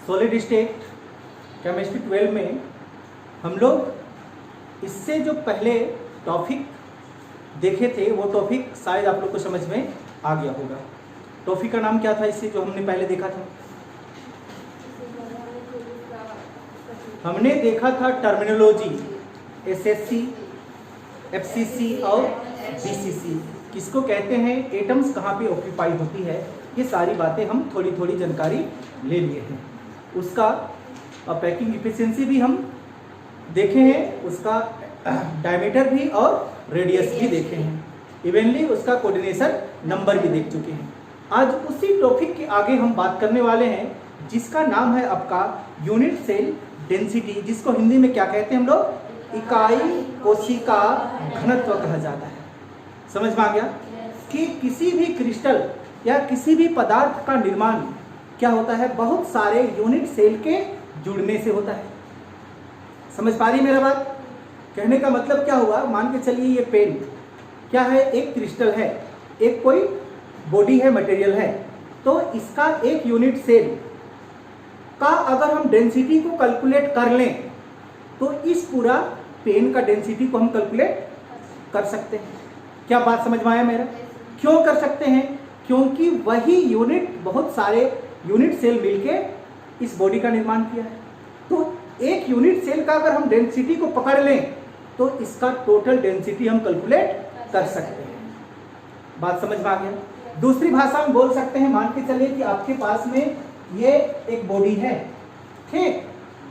Solid state chemistry 12 में हम लोग इससे जो पहले टॉपिक देखे थे वो टॉपिक शायद आप लोग को समझ में आ गया होगा। टॉपिक का नाम क्या था इससे जो हमने पहले देखा था? हमने देखा था टर्मिनोलॉजी, एसएससी, एफसीसी और बीसीसी किसको कहते हैं, एटम्स कहाँ पे ऑक्यूपाई होती है, ये सारी बातें हम थोड़ी थोड़ी जानकारी ले लिए हैं। उसका पैकिंग इफिशिएंसी भी हम देखे हैं, उसका डायमीटर भी और रेडियस भी देखे हैं, इवेनली उसका कोऑर्डिनेशन नंबर भी देख चुके हैं। आज उसी टॉपिक के आगे हम बात करने वाले हैं जिसका नाम है आपका यूनिट सेल डेंसिटी, जिसको हिंदी में क्या कहते हैं हम लोग, इकाई कोशिका घनत्व कहा जाता है। समझ में आ गया कि किसी भी क्रिस्टल या किसी भी पदार्थ का निर्माण क्या होता है, बहुत सारे यूनिट सेल के जुड़ने से होता है। समझ पा रही मेरा बात? कहने का मतलब क्या हुआ, मान के चलिए ये पेन क्या है, एक क्रिस्टल है, एक कोई बॉडी है, मटेरियल है, तो इसका एक यूनिट सेल का अगर हम डेंसिटी को कैलकुलेट कर लें तो इस पूरा पेन का डेंसिटी को हम कैलकुलेट कर सकते हैं। क्या बात समझ में आया मेरा? क्यों कर सकते हैं? क्योंकि वही यूनिट, बहुत सारे यूनिट सेल मिलके इस बॉडी का निर्माण किया है। तो एक यूनिट सेल का अगर हम डेंसिटी को पकड़ लें तो इसका टोटल डेंसिटी हम कैलकुलेट कर सकते हैं। बात समझ में आ गया? दूसरी भाषा में बोल सकते हैं, मान के चलिए कि आपके पास में ये एक बॉडी है, ठीक,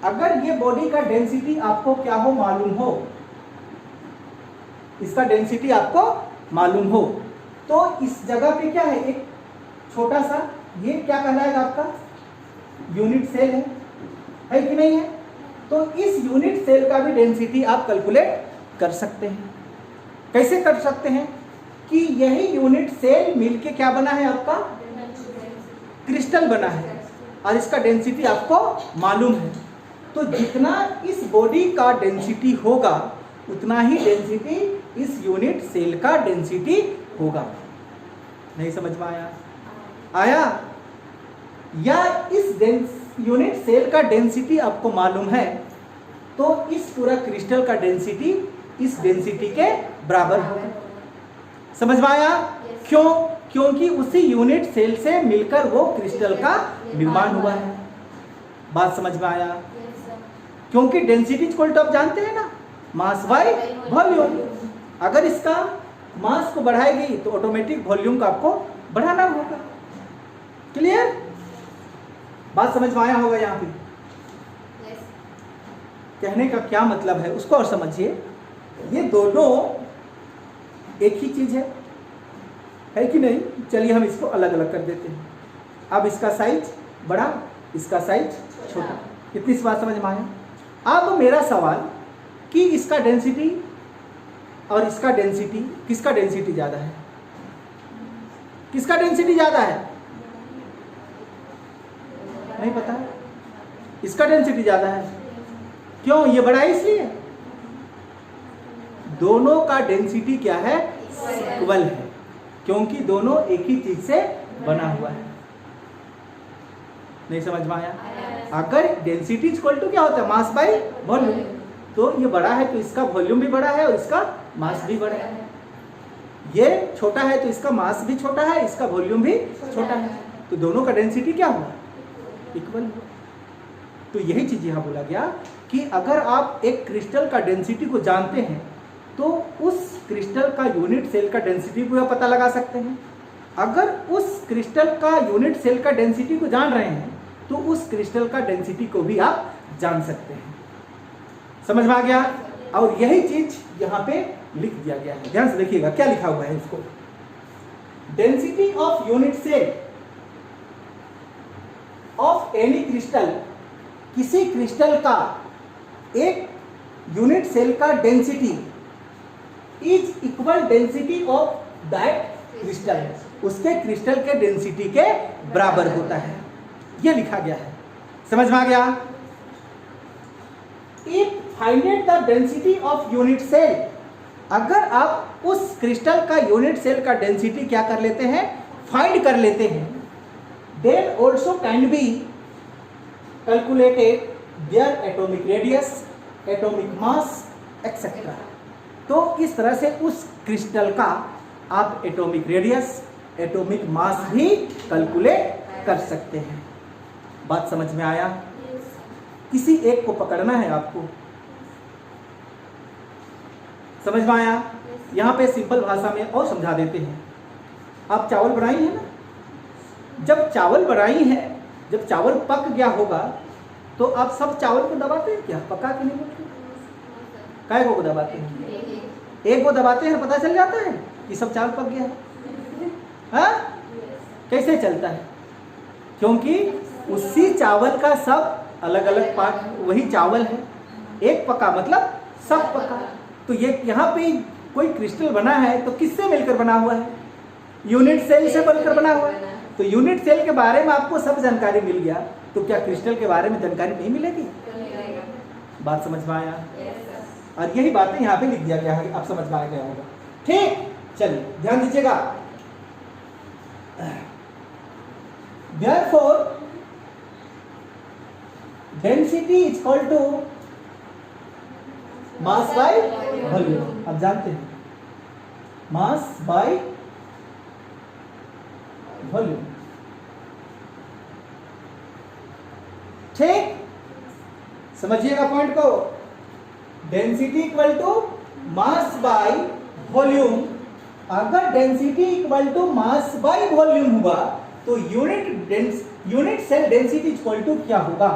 अगर ये बॉडी का डेंसिटी आपको क्या हो, मालूम हो, इसका डेंसिटी आपको मालूम हो, तो इस जगह पे क्या है, एक छोटा सा, ये क्या कहलाएगा आपका यूनिट सेल है कि नहीं है? तो इस यूनिट सेल का भी डेंसिटी आप कैलकुलेट कर सकते हैं। कैसे कर सकते हैं कि यही यूनिट सेल मिलके क्या बना है, आपका क्रिस्टल बना है और इसका डेंसिटी आपको मालूम है। तो जितना इस बॉडी का डेंसिटी होगा उतना ही डेंसिटी इस यूनिट सेल का डेंसिटी होगा। नहीं समझ में आया? आया? या इस यूनिट सेल का डेंसिटी आपको मालूम है तो इस पूरा क्रिस्टल का डेंसिटी इस डेंसिटी के बराबर होगा। समझ में आया? क्यों? क्योंकि उसी यूनिट सेल से मिलकर वो क्रिस्टल का निर्माण हुआ है। बात समझ में आया? क्योंकि डेंसिटी इक्वल टू आप जानते हैं ना, मास बाय वॉल्यूम। अगर इसका मास को बढ़ाएगी तो ऑटोमेटिक वॉल्यूम का आपको बढ़ाना होगा। क्लियर? बात समझ में आया होगा यहाँ पे? कहने का क्या मतलब है उसको और समझिए। ये दोनों एक ही चीज है कि नहीं? चलिए हम इसको अलग अलग कर देते हैं। अब इसका साइज बड़ा, इसका साइज छोटा। कितनी बात समझ में आया? अब मेरा सवाल कि इसका डेंसिटी और इसका डेंसिटी, किसका डेंसिटी ज्यादा है? किसका डेंसिटी ज्यादा है? नहीं पता? इसका डेंसिटी ज्यादा है। क्यों? ये बड़ा है इसलिए। दोनों का डेंसिटी क्या है? इक्वल है, क्योंकि दोनों एक ही चीज से बना हुआ है। नहीं समझ में आया? अगर डेंसिटी इक्वल टू क्या होता है, मास बाय वॉल्यूम, तो ये बड़ा है तो इसका वॉल्यूम भी बड़ा है और इसका मास भी बड़ा है। ये छोटा है तो इसका मास भी छोटा है, इसका वॉल्यूम भी छोटा है, तो दोनों का डेंसिटी क्या हुआ? इक्वल हुआ। तो यही चीज यहां बोला गया कि अगर आप एक क्रिस्टल का डेंसिटी को जानते हैं तो उस क्रिस्टल का यूनिट सेल का डेंसिटी भी आप पता लगा सकते हैं। अगर उस क्रिस्टल का यूनिट सेल का डेंसिटी को जान रहे हैं तो उस क्रिस्टल का डेंसिटी को भी आप जान सकते हैं। समझ में आ गया? और यही चीज यहाँ पे लिख दिया गया है। ध्यान से देखिएगा क्या लिखा हुआ है इसको। Density of unit cell of any crystal, किसी क्रिस्टल का एक यूनिट सेल का density is equal density of that crystal, उसके क्रिस्टल के डेंसिटी के बराबर होता है। यह लिखा गया है। समझ में आ गया? If find the density of unit cell, अगर आप उस क्रिस्टल का यूनिट सेल का डेंसिटी क्या कर लेते हैं, फाइंड कर लेते हैं, then also can be calculated their atomic radius, atomic mass etcetera. तो इस तरह से उस क्रिस्टल का आप एटॉमिक रेडियस, एटॉमिक मास भी कैलकुलेट कर सकते हैं। बात समझ में आया? किसी एक को पकड़ना है आपको, समझ में आया? यहाँ पे सिंपल भाषा में और समझा देते हैं। आप चावल बनाई है ना, जब चावल बनाई है, जब चावल पक गया होगा तो आप सब चावल को दबाते हैं क्या? पका के नहीं बोलते, काय को दबाते हैं? एक को दबाते हैं, पता चल जाता है कि सब चावल पक गया है। हाँ? कैसे चलता है? क्योंकि उसी चावल का सब अलग अलग पार्ट वही चावल है, एक पका मतलब सब पका। तो ये यहाँ पे कोई क्रिस्टल बना है तो किससे मिलकर बना हुआ है? यूनिट सेल से बनकर बना हुआ है। तो यूनिट सेल के बारे में आपको सब जानकारी मिल गया, तो क्या क्रिस्टल के बारे में जानकारी नहीं मिलेगी? बात समझ में आया? और यही बातें यहाँ पे लिख दिया गया है, आप समझ में आ गया होगा। ठीक, चलिए ध्यान दीजिएगा। Therefore, density is equal to mass by volume। अब जानते हैं mass by volume। ठीक, समझिएगा पॉइंट को। Density equal to mass by volume. अगर density equal to mass by volume हुआ तो unit cell density equal to क्या होगा?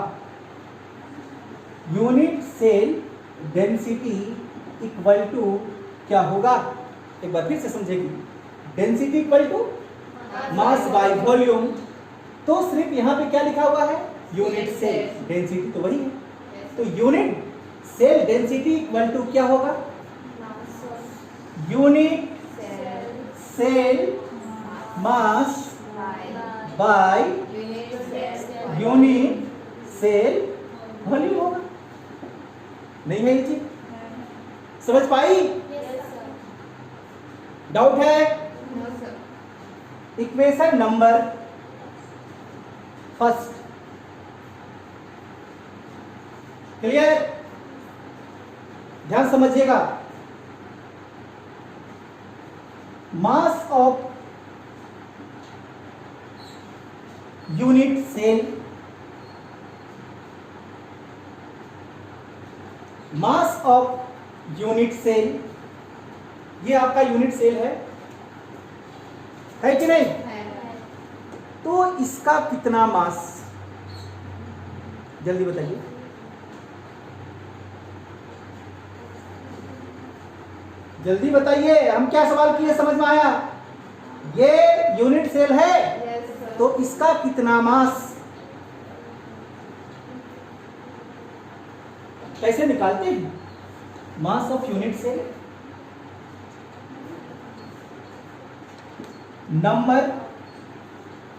Unit cell density equal to क्या होगा? एक बार फिर से समझेगी। Density equal to mass by volume, तो सिर्फ यहां पे क्या लिखा हुआ है? यूनिट सेल डेंसिटी, तो वही है। तो unit cell density equal to क्या होगा? Unit cell mass by unit cell volume होगा। नहीं है ये चीज? समझ पाई? डाउट है? Equation number first clear? ध्यान समझिएगा। Mass of unit cell, mass of unit cell, ये आपका यूनिट सेल है कि नहीं? तो इसका कितना मास, जल्दी बताइए। जल्दी बताइए, हम क्या सवाल किए, समझ में आया? ये यूनिट सेल है तो इसका कितना मास? कैसे निकालते हैं mass of unit cell? Number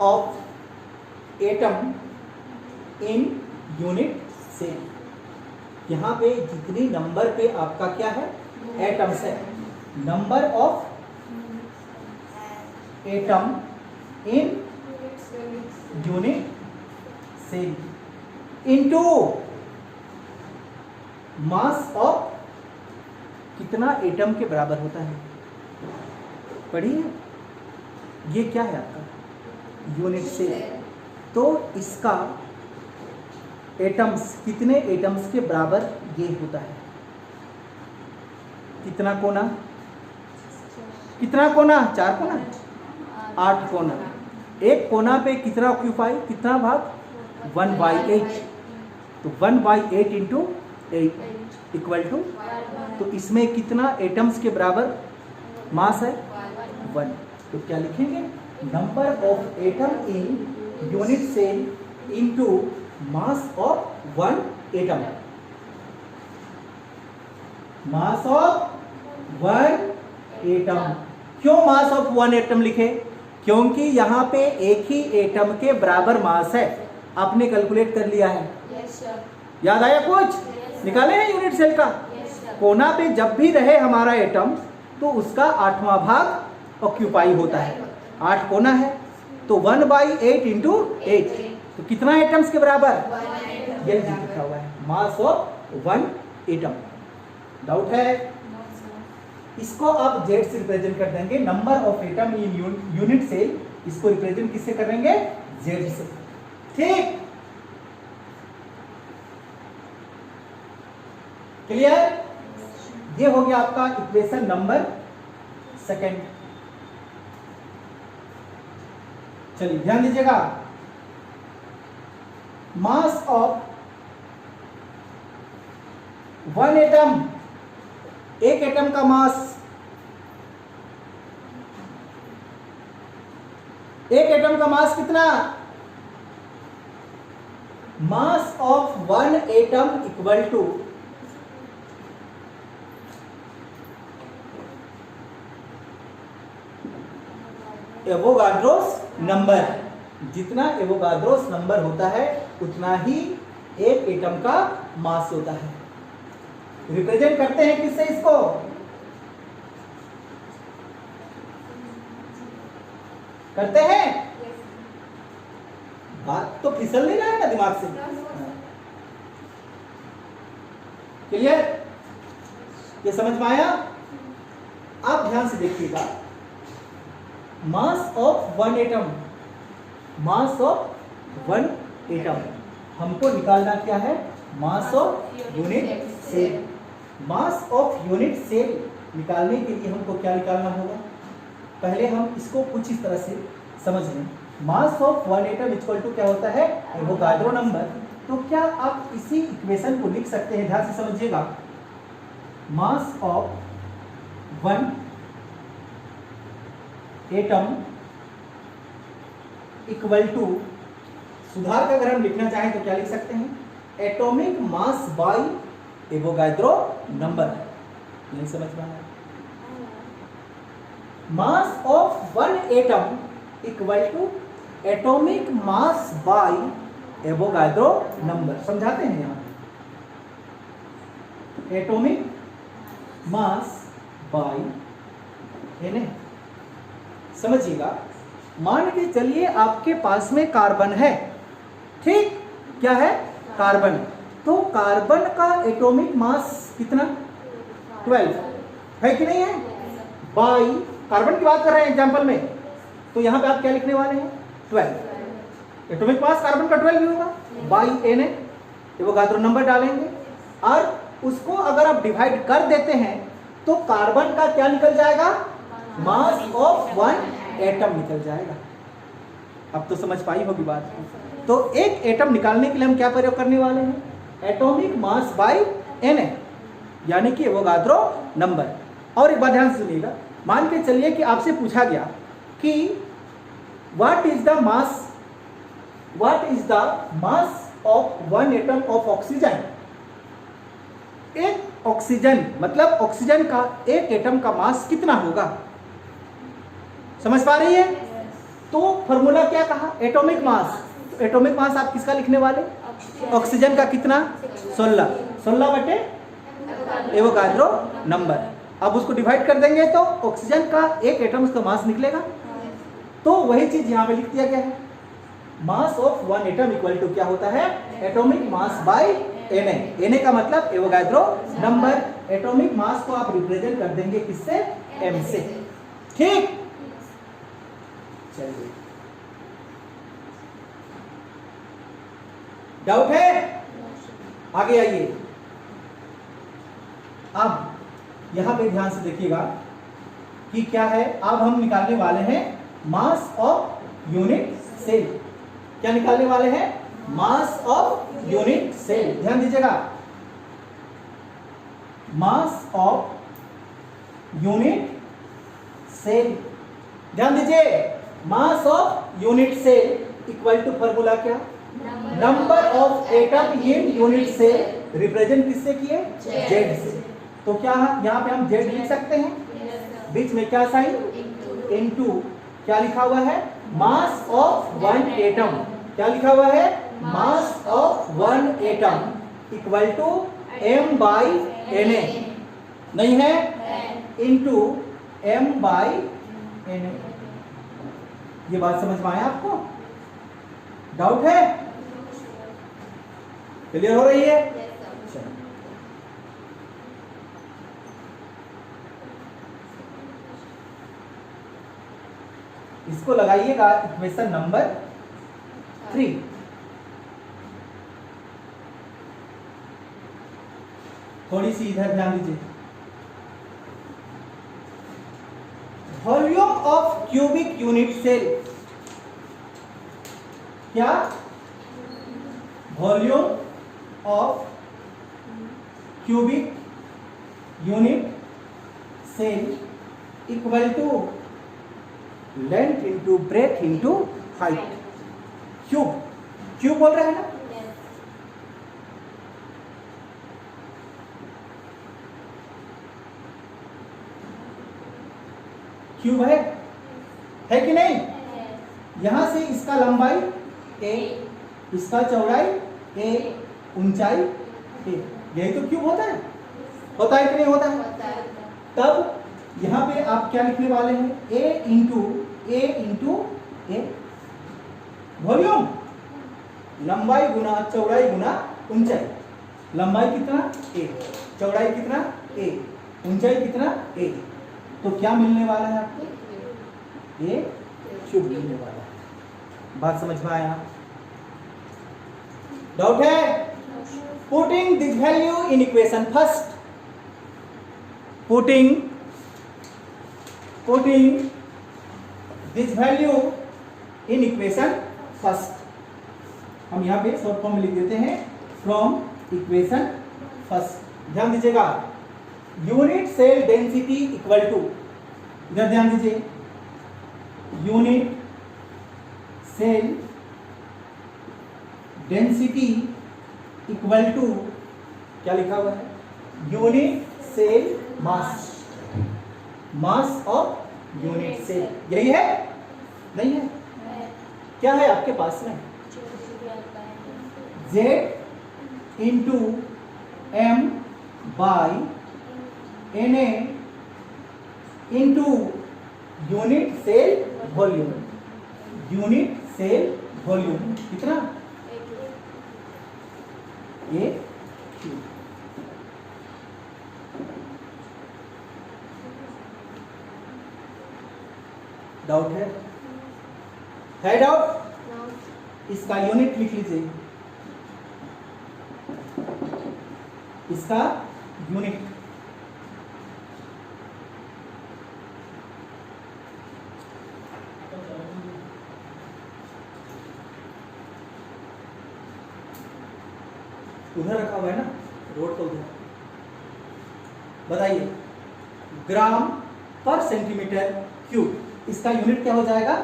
of atom in unit cell. यहां पे जितनी नंबर पे आपका क्या है? एटम्स है। Number of atom in unit cell into mass of कितना एटम के बराबर होता है? पढ़िए, ये क्या है आपका? Unit cell. तो इसका एटम्स, कितने एटम्स के बराबर ये होता है? कितना कोना? कितना कोना? 4 कोना, 8 कोना। एक कोना पे कितना ऑक्यूपाई, कितना भाग? 1/8। तो 1/8 इंटू 8 इक्वल टू, तो इसमें कितना एटम्स के बराबर मास है? 1। तो क्या लिखेंगे? Number of atom in unit cell into mass of 1 atom. Mass of 1 atom. क्यों मास ऑफ 1 एटम लिखे? क्योंकि यहां पे एक ही एटम के बराबर मास है। आपने कैलकुलेट कर लिया है? याद आया कुछ? निकाले हैं यूनिट सेल का? कोना पे जब भी रहे हमारा एटम तो उसका 8वां भाग ऑक्यूपाई होता है। 8 कोना है तो 1/8 इंटू 8, तो कितना एटम्स के बराबर? ये लिखा हुआ है mass of one atom. Doubt है? इसको आप जेड से रिप्रेजेंट कर देंगे, number of atom in unit cell, इसको रिप्रेजेंट किससे करेंगे? जेड से। ठीक, क्लियर? ये हो गया आपका इक्वेशन नंबर सेकंड। चलिए ध्यान दीजिएगा, मास ऑफ वन एटम, एक एटम का मास, एक एटम का मास कितना? Mass of one atom equal to Avogadro's number. जितना एवोगाड्रोस नंबर होता है उतना ही एक एटम का मास होता है। रिप्रेजेंट करते हैं किससे इसको? करते हैं? बात तो फिसल नहीं रहा है ना दिमाग से? क्लियर? ये समझ में आया? आप ध्यान से देखिएगा, mass of one atom, mass of one atom हमको निकालना क्या है? Mass of unit cell. Mass of unit cell निकालने के लिए हमको क्या निकालना होगा? पहले हम इसको कुछ इस तरह से समझ लें। Mass of one atom equal to क्या होता है? Avogadro number. तो क्या आप इसी इक्वेशन को लिख सकते हैं? ध्यान से समझिएगा, mass of one atom equal to, सुधार का अगर हम लिखना चाहें तो क्या लिख सकते हैं? Atomic mass by Avogadro number. नहीं समझ में आया? Mass of one atom equal to atomic mass by Avogadro number. समझाते हैं यहां, एटॉमिक मास बाय है, समझिएगा। मान के चलिए आपके पास में कार्बन है, ठीक? क्या है? कार्बन। तो कार्बन का एटॉमिक मास कितना? 12 है कि नहीं है? बाई, कार्बन की बात कर रहे हैं एग्जांपल में, तो यहां पे आप क्या लिखने वाले हैं? 12। एटॉमिक मास कार्बन का 12 भी होगा, बाई एन है, एवोगाड्रो नंबर डालेंगे और उसको अगर आप डिवाइड कर देते हैं तो कार्बन का क्या निकल जाएगा? मास ऑफ वन एटम निकल जाएगा। अब तो समझ पाई होगी बात। तो एक एटम निकालने के लिए हम क्या प्रयोग करने वाले हैं? एटॉमिक मास बाय एन, यानी कि एवोगाड्रो नंबर। और एक बात ध्यान से सुनिएगा, मान के चलिए कि आपसे पूछा गया कि what is the mass of one atom of oxygen. एक ऑक्सीजन मतलब ऑक्सीजन का एक एटम का मास कितना होगा? समझ पा रही है? तो फॉर्मूला क्या कहा? Atomic mass. तो एटॉमिक मास आप किसका लिखने वाले? ऑक्सीजन का कितना? 16 बटे एवोगाड्रो नंबर। अब उसको डिवाइड कर देंगे तो ऑक्सीजन का एक एटम का मास निकलेगा। तो वही चीज यहाँ पे लिख दिया गया है, mass of one atom equal to क्या होता है? Atomic mass by Na। Na का मतलब एवोगाड्रो नंबर। एटॉमिक मास को आप रिप्रेजेंट कर देंगे किससे? m से। ठीक, चलिए डाउट है? आगे आइए। अब यहां पे ध्यान से देखिएगा कि क्या है। अब हम निकालने वाले हैं मास ऑफ यूनिट सेल। क्या निकालने वाले हैं? Mass of unit cell. ध्यान दीजिएगा, मास ऑफ यूनिट सेल। ध्यान दीजिए, mass of unit cell equal to formula क्या? Number of atom in unit cell. Represent किससे किए? जेड से। तो क्या यहाँ पे हम जेड लिख सकते हैं? बीच में क्या साइन? इनटू क्या लिखा हुआ है? Mass of one atom. क्या लिखा हुआ है? Mass of one atom equal to m by Na। नहीं है? Into m by Na। ये बात समझ में आया आपको? डाउट है? क्लियर हो रही है? Yes, sir. इसको लगाइएगा इक्वेशन नंबर 3। थोड़ी सी इधर ध्यान दीजिए। Volume of cubic unit cell, क्या? Volume of cubic unit cell equal to length into breadth into height. Cube, cube बोल रहे हैं ना? Yes. क्यूब है कि नहीं? Yes. यहां से इसका लंबाई a, इसका चौड़ाई a, ऊंचाई a। यही तो क्यूब होता है। होता है कि नहीं होता है? होता है. तब यहाँ पे आप क्या लिखने वाले हैं? a इंटू a, वॉल्यूम, लंबाई गुना चौड़ाई गुना ऊंचाई। लंबाई कितना? a, चौड़ाई कितना? a, ऊंचाई कितना? a। तो क्या मिलने वाला है आपको? ये क्यूब मिलने वाला है। बात समझ में आया? डाउट है? Putting this value in equation first, putting this value in equation first. हम यहां पे शॉर्ट फॉर्म में लिख देते हैं फ्रॉम इक्वेशन फर्स्ट। ध्यान दीजिएगा, unit cell density equal to, इधर ध्यान दीजिए, unit cell density equal to क्या लिखा हुआ है? Unit cell mass, mass of unit cell. यही है? नहीं है? क्या है आपके पास में? Z into m by Na into unit cell volume. Unit cell volume कितना? ये डाउट है? डाउट? इसका यूनिट लिख लीजिए, इसका यूनिट उधर रखा हुआ है ना, रोड तो उधर। बताइए, ग्राम पर सेंटीमीटर क्यूब, इसका यूनिट क्या हो जाएगा?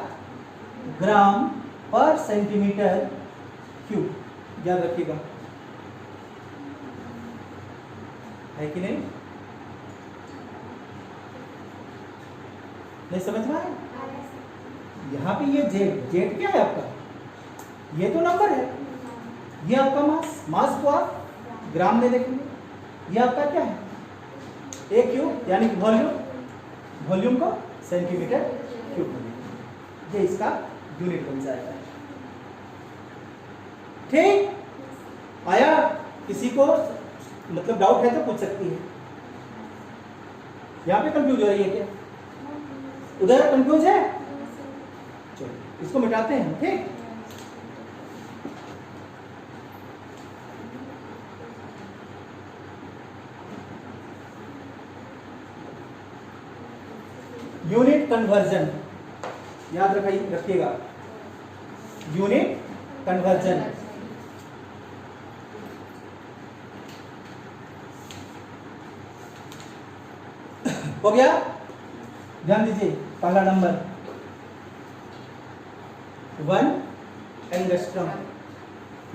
ग्राम पर सेंटीमीटर क्यूब। याद रखिएगा, है कि नहीं? नहीं समझ में आया? यहाँ पे ये जेड, जेड क्या है आपका? ये तो नंबर है। ये आपका मास, मास को आप ग्राम में देखेंगे। ये आपका क्या है? ए क्यूब, यानी कि वॉल्यूम, वॉल्यूम को सेंटीमीटर क्यूब में, ये इसका यूनिट बन जाएगा। ठीक आया? किसी को मतलब डाउट है तो पूछ सकती है। यहाँ पे कंफ्यूज हो रही है क्या? उधर कंफ्यूज है? चलो इसको मिटाते हैं। ठीक, यूनिट कन्वर्जन याद रखिएगा, यूनिट कन्वर्जन। हो गया? ध्यान दीजिए, पहला नंबर 1 एंगस्ट्रॉम,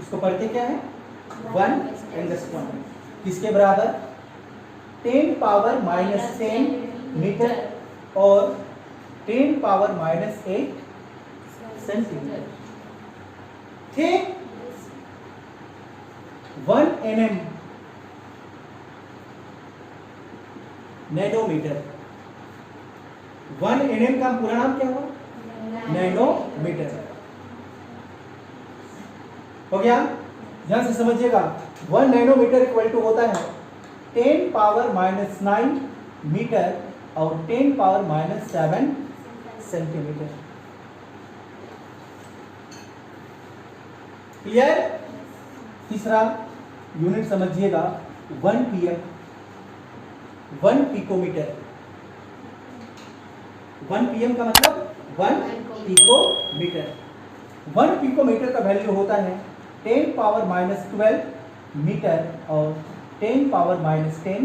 इसको पढ़ते क्या है? 1 एंगस्ट्रॉम किसके बराबर? 10 पावर माइनस 10 मीटर और 10 पावर माइनस 8 सेंटीमीटर। ठीक, 1 nm नैनोमीटर। 1 nm का पूरा नाम क्या हुआ? नैनोमीटर। हो गया? ध्यान से समझिएगा, 1 नैनोमीटर इक्वल टू होता है 10 पावर माइनस 9 मीटर और 10 पावर माइनस 7 सेंटीमीटर। क्लियर? तीसरा यूनिट समझिएगा, 1 pm, 1 पिकोमीटर। 1 pm का मतलब 1 पिकोमीटर। 1 पिकोमीटर का वैल्यू होता है 10 पावर माइनस 12 मीटर और 10 पावर माइनस 10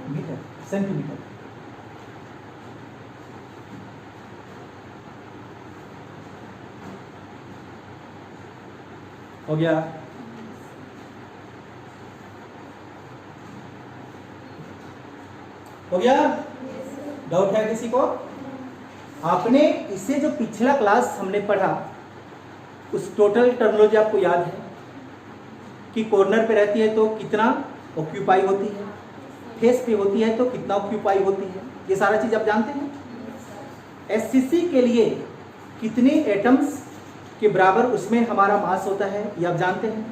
मीटर सेंटीमीटर। हो गया? हो गया? डाउट है किसी को? आपने इससे जो पिछला क्लास हमने पढ़ा उस टोटल टर्मिनोलॉजी आपको याद है कि कॉर्नर पे रहती है तो कितना ऑक्यूपाई होती है, फेस पे होती है तो कितना ऑक्यूपाई होती है, ये सारा चीज आप जानते हैं। एससीसी के लिए कितने एटम्स के बराबर उसमें हमारा मास होता है ये आप जानते हैं।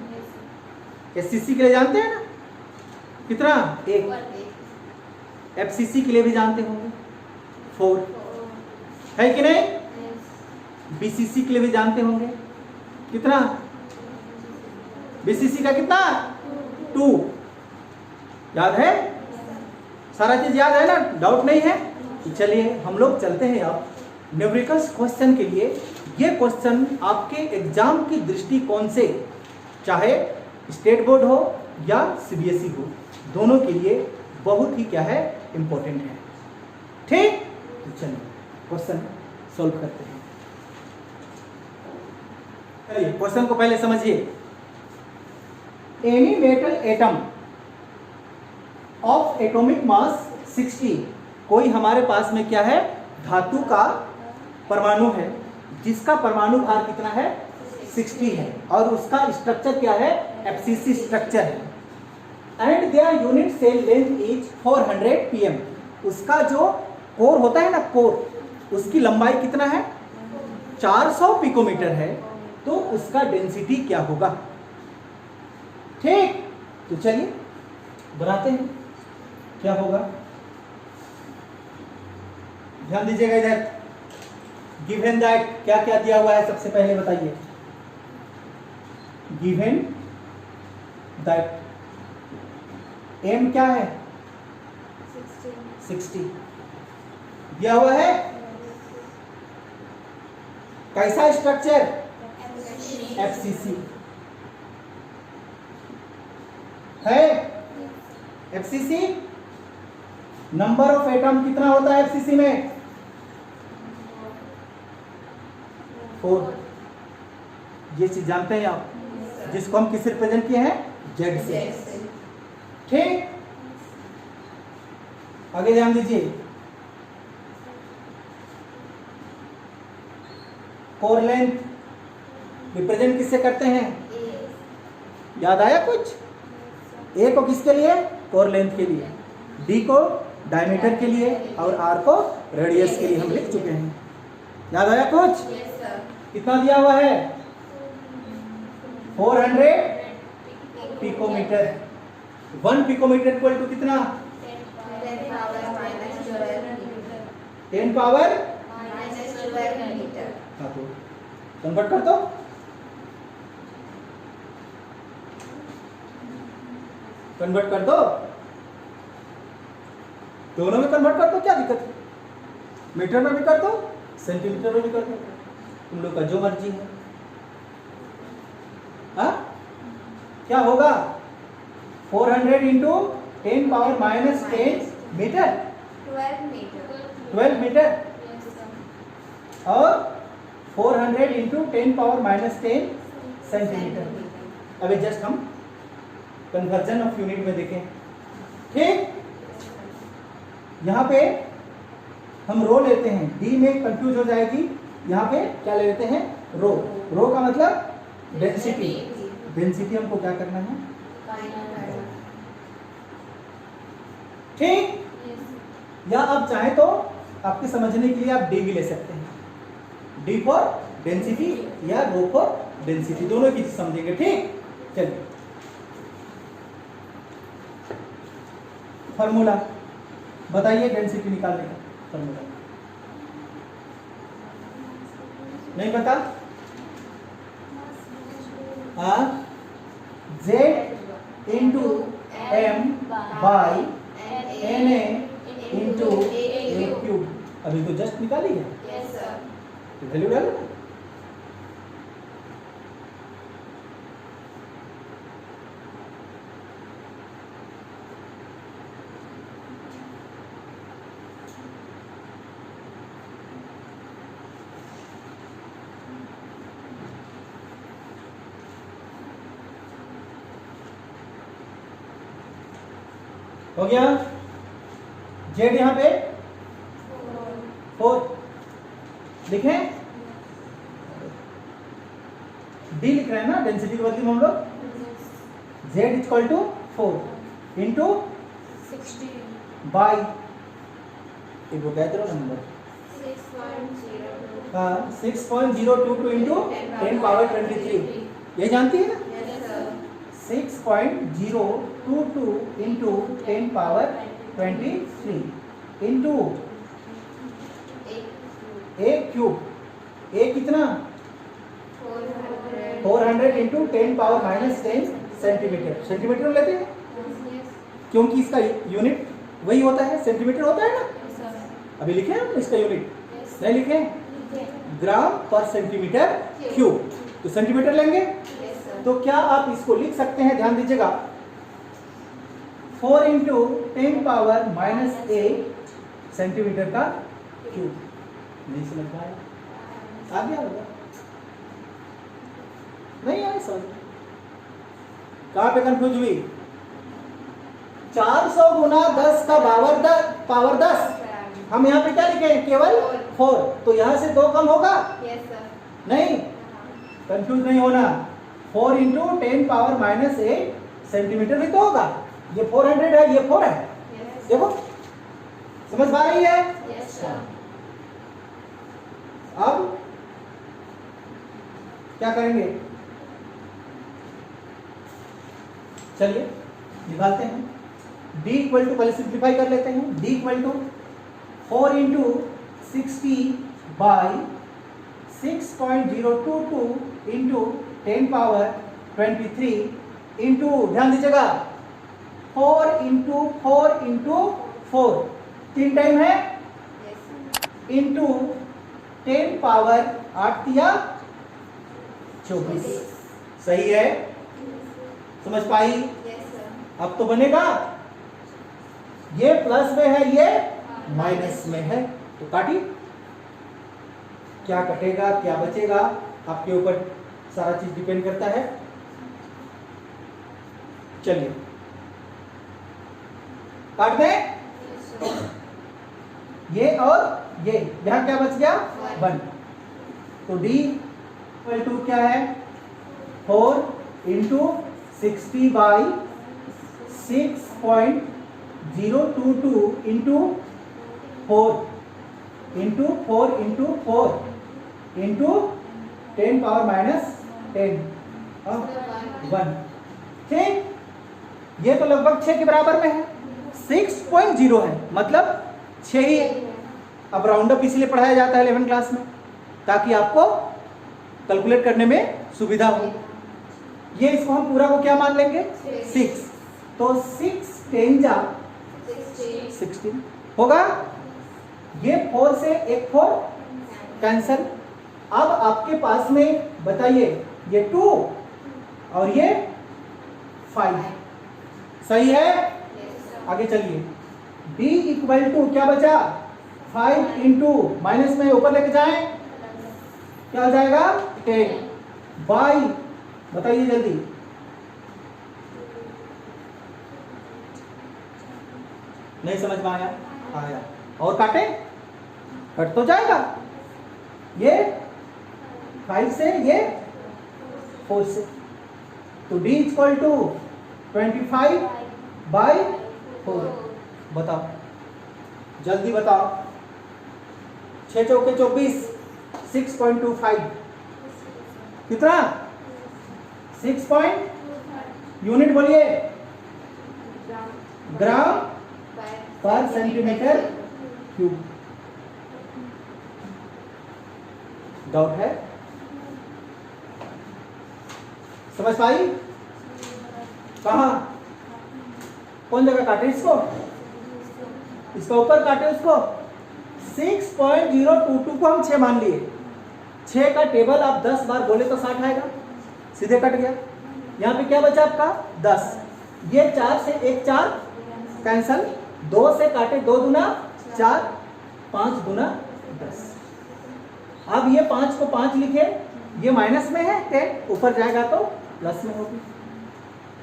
एससीसी के लिए जानते हैं ना, कितना? 1। एफसीसी के लिए भी जानते होंगे 4, है कि नहीं? बीसीसी के लिए भी जानते होंगे, कितना? बीसीसी का कितना? 2। याद है? सारा चीज याद है ना, डाउट नहीं है? तो चलिए हम लोग चलते हैं अब न्यूमेरिकल्स क्वेश्चन के लिए। ये क्वेश्चन आपके एग्जाम की दृष्टिकोण से, चाहे स्टेट बोर्ड हो या सीबीएसई हो, दोनों के लिए बहुत ही क्या है, इंपॉर्टेंट है। ठीक, तो चलिए क्वेश्चन सॉल्व करते हैं। चलिए क्वेश्चन को पहले समझिए। Any metal atom of atomic mass 60, कोई हमारे पास में क्या है, धातु का परमाणु है जिसका परमाणु भार कितना है, 60 है, और उसका स्ट्रक्चर क्या है, एफसीसी स्ट्रक्चर है। And their unit cell length is 400 pm, उसका जो कोर होता है ना, कोर, उसकी लंबाई कितना है, 400 पिकोमीटर है, तो उसका डेंसिटी क्या होगा। ठीक, तो चलिए बनाते हैं क्या होगा। ध्यान दीजिएगा इधर, गिवन दैट क्या क्या दिया हुआ है, सबसे पहले बताइए। गिवन दैट एम क्या है, 60 दिया हुआ है। कैसा स्ट्रक्चर, एफसीसी है। एफसीसी नंबर ऑफ एटम कितना होता है एफसीसी में, 4। ये चीज जानते हैं आप, जिसको हम किससे रिप्रेजेंट किए हैं, जेड से। ठीक, आगे ध्यान दीजिए। कोर लेंथ रिप्रेजेंट किससे करते हैं, याद आया कुछ? ए को किसके लिए, कोर लेंथ के लिए, डी को डायमीटर के लिए, और आर को रेडियस के लिए हम लिख चुके हैं। याद आया कुछ? कितना दिया हुआ है, 400 पिकोमीटर। 1 पिकोमीटर इक्वल टू कितना, 10 पावर हाँ, तो कन्वर्ट कर दो। कन्वर्ट कर दो, दोनों में कन्वर्ट कर दो, क्या दिक्कत है? मीटर में भी कर दो, सेंटीमीटर में भी कर दो, तुम लोग का जो मर्जी है। हाँ, क्या होगा, 400 into 10 power minus 10 metre, 12 metre, और 400 इंटू 10 पावर माइनस 10 सेंटीमीटर। अभी जस्ट हम कन्वर्जन ऑफ यूनिट में देखें। ठीक, यहां पे हम रो लेते हैं, डी में कंफ्यूज हो जाएगी, यहां पे क्या ले लेते हैं, रो। रो का मतलब डेंसिटी। डेंसिटी हमको क्या करना है, ठीक। या आप चाहें तो आपके समझने के लिए आप डी भी ले सकते हैं, डी फॉर डेंसिटी या रो फॉर डेंसिटी, दोनों की चीज समझेंगे। ठीक, चलिए फॉर्मूला बताइए, डेंसिटी निकालने का फॉर्मूला नहीं पता? हाँ, Z into M by N A into A cube. अभी तो जस्ट निकाली है, वैल्यू डालो ना। हो गया। जेड यहां पे 4 लिखें, डी लिख रहे हैं ना, डेंसिटी के बदले में हम लोग Z equal to 4 into 60 by एक वो कहते रहो नंबर 6.022 इंटू 10 पावर 23, ये जानती है ना? 6.022 into 10 power 23 into A cube. ए कितना? 400 into 10 power minus 10 centimetre. Centimetre में लेते हैं क्योंकि इसका यूनिट वही होता है, सेंटीमीटर होता है ना। अभी लिखे हम इसका यूनिट नहीं लिखे, ग्राम पर सेंटीमीटर क्यूब, तो सेंटीमीटर लेंगे। तो क्या आप इसको लिख सकते हैं, ध्यान दीजिएगा, 4 इंटू 10 पावर माइनस 8 सेंटीमीटर का क्यूब। नहीं समझ पाया? आ गया होगा? नहीं आया समझ? कहां पे कंफ्यूज हुई? 400 गुना 10 का पावर 10, हम यहाँ पे क्या लिखे? केवल 4, तो यहाँ से 2 कम होगा? नहीं, कंफ्यूज नहीं होना। 4 इंटू 10 पावर माइनस 8 सेंटीमीटर भी तो होगा। ये 400 है, ये 4 है। देखो समझ पा रही है? अब क्या करेंगे? चलिए निकालते हैं। d इक्वल टू, पहले सिंप्लीफाई कर लेते हैं। d equal to 4 into 60 by 6.022 into 10 power 23 into, ध्यान दीजिएगा, 4 इंटू 4 इंटू 4 3 टाइम है, इंटू 10 पावर 8 दिया 24। सही है? समझ पाई? अब तो बनेगा, ये प्लस में है, ये माइनस में है, तो काटी। क्या कटेगा क्या बचेगा आपके ऊपर सारा चीज डिपेंड करता है। चलिए काट दें, ये और ये, यहां क्या बच गया? 1। तो d इक्वल टू क्या है? 4 into 60 by 6.022 into 4 into 4 into 4 into 10 power minus 10 1। ठीक, ये तो लगभग 6 के बराबर में है। 6.0 है, मतलब 6 ही। अब राउंड अप इसलिए पढ़ाया जाता है 11 क्लास में, ताकि आपको कैलकुलेट करने में सुविधा हो। ये इसको हम पूरा को क्या मान लेंगे? 6। तो 6 10 जा 16 होगा। ये 4 से एक 4 कैंसल। अब आपके पास में बताइए, ये 2 और ये 5, सही है? आगे चलिए, d इक्वल टू क्या बचा? 5 इंटू, माइनस में ऊपर लेके जाएं, क्या हो जाएगा? 10 बाई, बताइए जल्दी, नहीं समझ में आया? आया। और काटे, कट तो जाएगा। ये 5 से, ये 4 से, तो d इक्वल टू 25 बाई 4। बताओ जल्दी बताओ, 6 चौके 24, 6.25 कितना? 6 पॉइंट, यूनिट बोलिए, ग्राम पर सेंटीमीटर क्यूब। डाउट है? समझ पाई? कहाँ? कौन जगह काटे इसको? इसका ऊपर काटे उसको। 6.022 को हम 6 मान लिए। 6 का टेबल आप 10 बार बोले तो 60 आएगा, सीधे कट गया। यहाँ पे क्या बचा आपका? 10। ये 4 से 1 4 कैंसल, 2 से काटे 2 दूना 4, 5 दूना 10। अब ये 5 को 5 लिखे, ये माइनस में है 10, ऊपर जाएगा तो प्लस में होगी।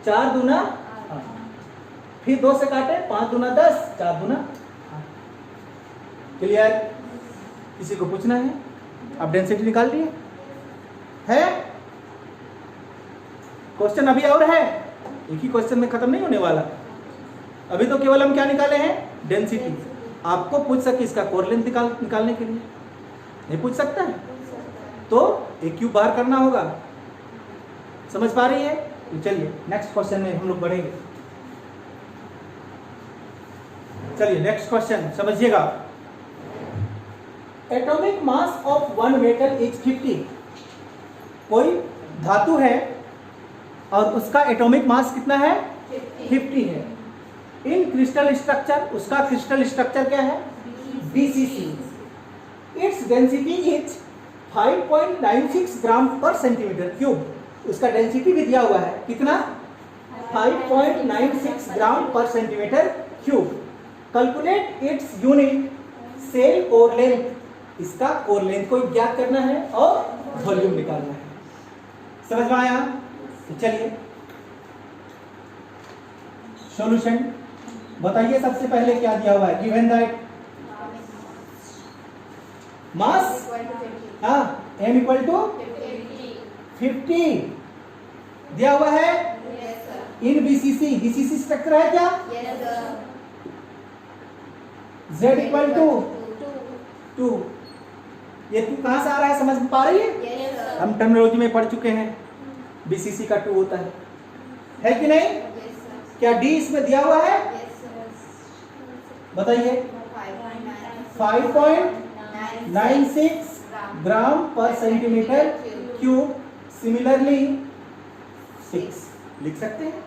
4 दूना 8, फिर 2 से काटे 5 दूना 10, 4 दूना 8। क्लियर? किसी को पूछना है? आप डेंसिटी निकाल दिए है? क्वेश्चन अभी और है, एक ही क्वेश्चन में खत्म नहीं होने वाला। अभी तो केवल हम क्या निकाले हैं? डेंसिटी। आपको पूछ सके इसका कोरलेंथ निकालने के लिए, नहीं पूछ सकता है? तो एक क्यूब बाहर करना होगा। समझ पा रही है? तो चलिए नेक्स्ट क्वेश्चन में हम लोग बढ़ेंगे। चलिए नेक्स्ट क्वेश्चन समझिएगा। Atomic mass of one metal is 50। कोई धातु है और उसका एटॉमिक मास कितना है? 50 है। इन क्रिस्टल स्ट्रक्चर, उसका क्रिस्टल स्ट्रक्चर क्या है? BCC। Its density is 5.96 gram पर सेंटीमीटर क्यूब। उसका डेंसिटी भी दिया हुआ है, कितना? 5.96 ग्राम पर centimetre cube. Calculate its unit cell core length. इसका कोर लेंथ को ज्ञात करना है और वॉल्यूम निकालना है। समझ में आया? तो चलिए सॉल्यूशन बताइए। सबसे पहले क्या दिया हुआ है? Given that mass m equal to 50 दिया हुआ है इन BCC स्ट्रक्चर है क्या? Z equal to 2। ये 2 कहां से आ रहा है? समझ पा रही है? हम टर्मिनोलॉजी में पढ़ चुके हैं, BCC का 2 होता है कि नहीं? क्या D इसमें दिया हुआ है? बताइए। 5.96 ग्राम पर सेंटीमीटर क्यूब। सिमिलरली 6 लिख सकते हैं?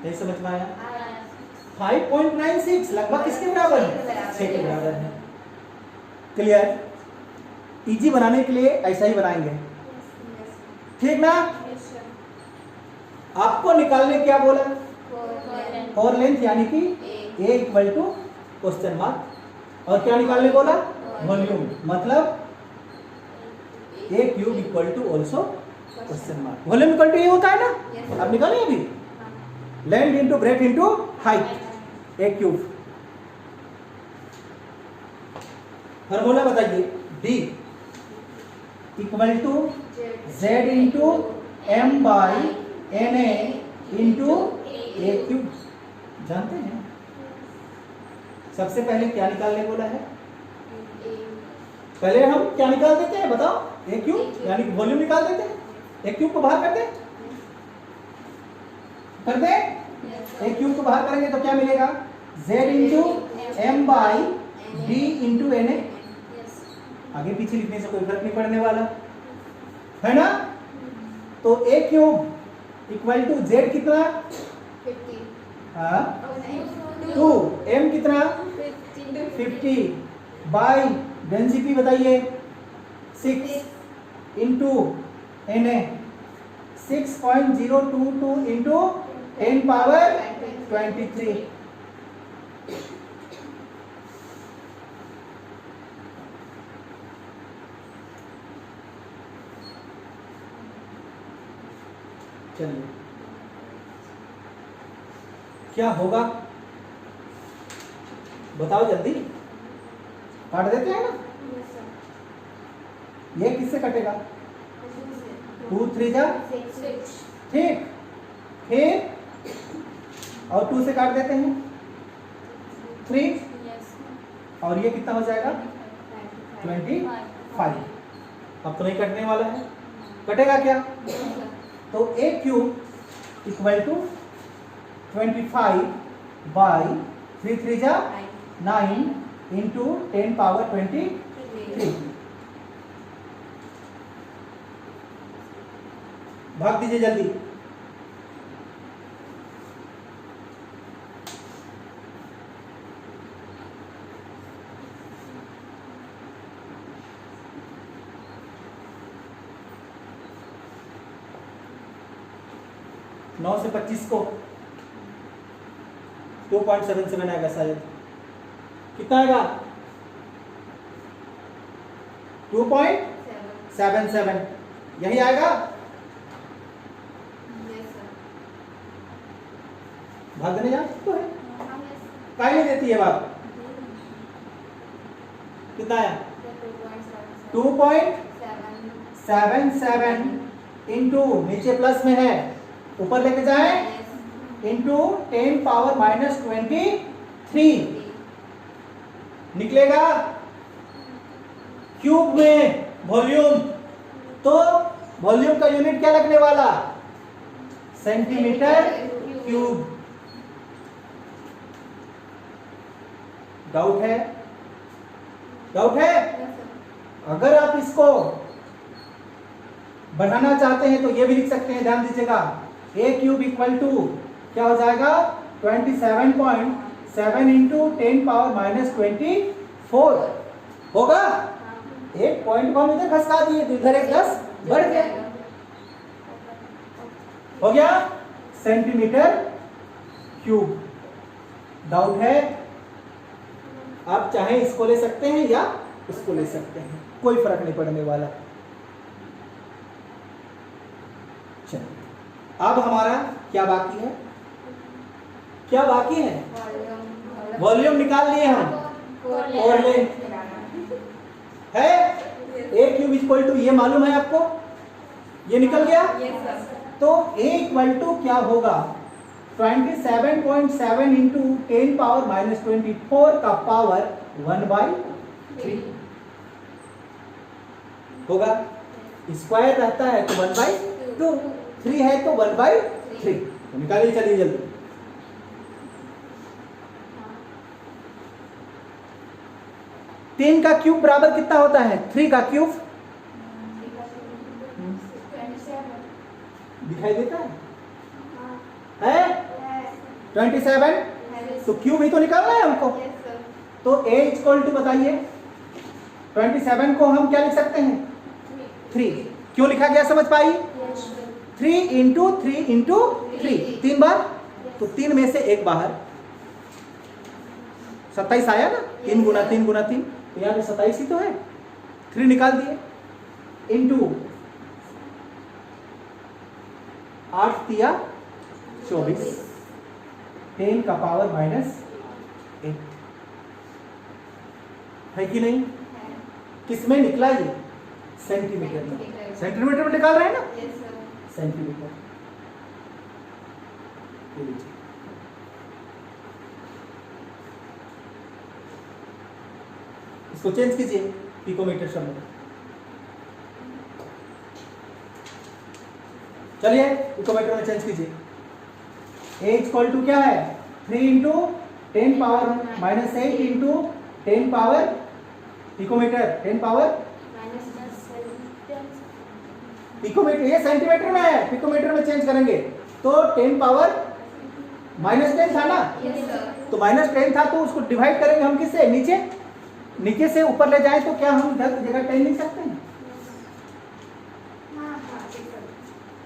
नहीं समझ में आया? 5.96 लगभग किसके बराबर है? 6 के बराबर है। क्लियर? इजी बनाने के लिए ऐसा ही बनाएंगे, ठीक ना? आपको निकालने क्या बोला? कोर लेंथ, यानी कि A equal to question mark. और क्या निकालने बोला? वॉल्यूम, मतलब A cube equal to also question mark. Volume equal to ये होता है ना? अब निकालिए अभी। Length into breadth into height, A cube. Formula बताइए। D equal to Z into M by NA into A cube. जानते हैं सबसे पहले क्या निकालने बोला है? पहले हम क्या निकाल देते हैं बताओ? A क्यूब, यानी कि वॉल्यूम निकाल देते हैं। A क्यूब को बाहर कर दे? A क्यूब को बाहर करेंगे तो क्या मिलेगा? Z into M by D into NA। आगे पीछे लिखने से कोई फर्क नहीं पड़ने वाला है ना? तो A cube equal to Z कितना? 2, M कितना? 50 बाई डेंसिटी बताइए 6 इंटू NA। 6.022 into 10 power 23। चलिए क्या होगा बताओ जल्दी। काट देते हैं ना? ये किससे कटेगा? 2 3 जा 6, ठीक। फिर और 2 से काट देते हैं 3, और ये कितना हो जाएगा? 25। अब तो नहीं कटने वाला है, कटेगा क्या? तो A cube equal to 25 by 3 3 जा 9 इंटू 10 पावर 23। भाग दीजिए जल्दी। नौ से 25 को 2.77 आएगा शायद। कितना आएगा? 2.77 यही आएगा। भाग देने जा तो है काहे नहीं देती है भाग। कितना आया? 2.77 इंटू नीचे प्लस में है ऊपर लेके जाए इंटू 10 पावर -23 निकलेगा क्यूब में वॉल्यूम। तो वॉल्यूम का यूनिट क्या लगने वाला? Centimetre cube. डाउट है? डाउट है? अगर आप इसको बढ़ाना चाहते हैं तो ये भी लिख सकते हैं, ध्यान दीजिएगा। ए क्यूब इक्वल टू क्या हो जाएगा? 27.7 इंटू 10 पावर -24 होगा। एक पॉइंट को हम इधर खसका दिए तो इधर एक 10 बढ़ गया। हो गया सेंटीमीटर क्यूब। डाउट है? आप चाहे इसको ले सकते हैं या इसको ले सकते हैं, कोई फर्क नहीं पड़ने वाला। चलिए अब हमारा क्या बाकी है? क्या बाकी है? वॉल्यूम निकाल लिए हम। और ले है ए क्यूब इक्वल टू ये मालूम है आपको? ये निकल गया। तो ए इक्वल टू क्या होगा? 27.7 इंटू 10 पावर -24 का पावर 1/3 होगा। स्क्वायर रहता है तो 1/2, 3 है तो 1/3। तो निकालिए चलिए जल्दी। तीन का क्यूब बराबर कितना होता है? 3 का क्यूब दिखाई देता है 27। तो क्यूब ही तो निकालना है हमको। तो a इक्वल टू बताइए 27 को हम क्या लिख सकते हैं? 3। क्यों लिखा गया समझ पाई? 3 इंटू 3 इंटू 3 3 बार, तो 3 में से एक बाहर 27 आया ना। 3 गुना 3 गुना 3, तो यहाँ पे 27 ही तो है। 3 निकाल दिए इंटू 8 तिया 24, 10 का पावर -8 है कि नहीं? किसमें निकला ये? सेंटीमीटर में। सेंटीमीटर में निकाल रहे हैं ना? सेंटीमीटर। इसको चेंज कीजिए पिकोमीटर शब्द। चलिए पिकोमीटर में चेंज कीजिए। ए इक्वल टू क्या है? 3 into 10 power -8 into 10 power picometre 10 power picometre. ये सेंटीमीटर में है, पिकोमीटर में चेंज करेंगे तो 10 पावर -10 था ना। तो -10 था तो उसको डिवाइड करेंगे हम किससे? नीचे। नीचे से ऊपर ले जाए तो क्या हम इधर जगह 10 लिख सकते हैं?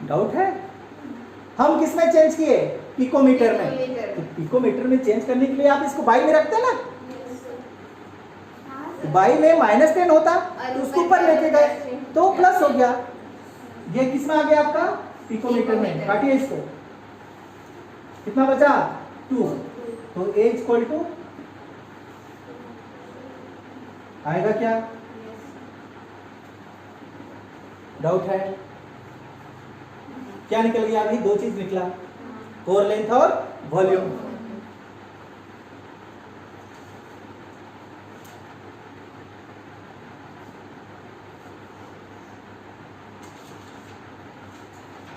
डाउट है? हम किस में चेंज किए? पिकोमीटर में। तो पिकोमीटर में चेंज करने के लिए आप इसको बाई में रखते हैं ना। तो बाई में -10 होता तो उसको ऊपर लेके गए तो प्लस हो गया। ये किस में आ गया आपका? पिकोमीटर में। काटिए इसको। कितना बचा? 2। तो ए इक्वल टू आएगा क्या? डाउट है? क्या निकल गया? अभी 2 चीज निकला, कोर लेंथ और वॉल्यूम।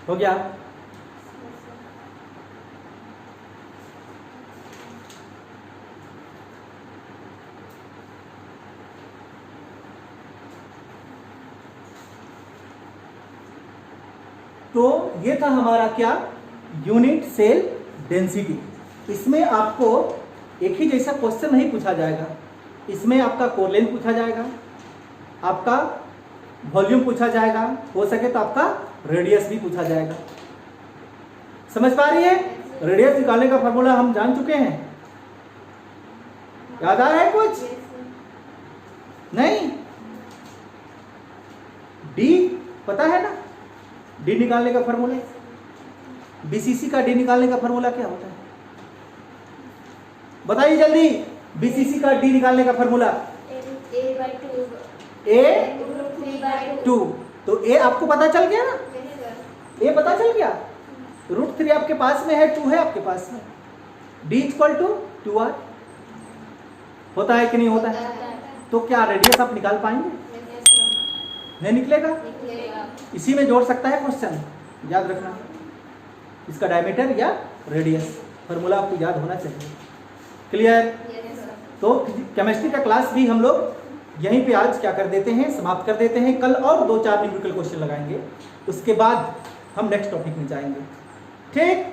हो गया? तो ये था हमारा क्या, यूनिट सेल डेंसिटी। इसमें आपको एक ही जैसा क्वेश्चन नहीं पूछा जाएगा, इसमें आपका कोर लेंथ पूछा जाएगा, आपका वॉल्यूम पूछा जाएगा, हो सके तो आपका रेडियस भी पूछा जाएगा। समझ पा रही है? रेडियस निकालने का फॉर्मूला हम जान चुके हैं, याद आ रहा है कुछ? नहीं? डी पता है ना, डी निकालने का फॉर्मूला, बीसीसी का डी निकालने का फॉर्मूला क्या होता है बताइए जल्दी। बीसीसी का डी निकालने का फॉर्मूला A/2। तो ए आपको पता चल गया ना, ए पता चल गया, √3 आपके पास में है, 2 है आपके पास में, D = 2R होता है कि नहीं होता है? तो क्या रेडियस आप निकाल पाएंगे? नहीं निकलेगा? इसी में जोड़ सकता है क्वेश्चन, याद रखना, इसका डायमीटर या रेडियस, फॉर्मूला आपको याद होना चाहिए। क्लियर? तो केमिस्ट्री का क्लास भी हम लोग यहीं पे आज क्या कर देते हैं, समाप्त कर देते हैं। कल और 2-4 न्यूमेरिकल क्वेश्चन लगाएंगे, उसके बाद हम नेक्स्ट टॉपिक में जाएंगे। ठीक?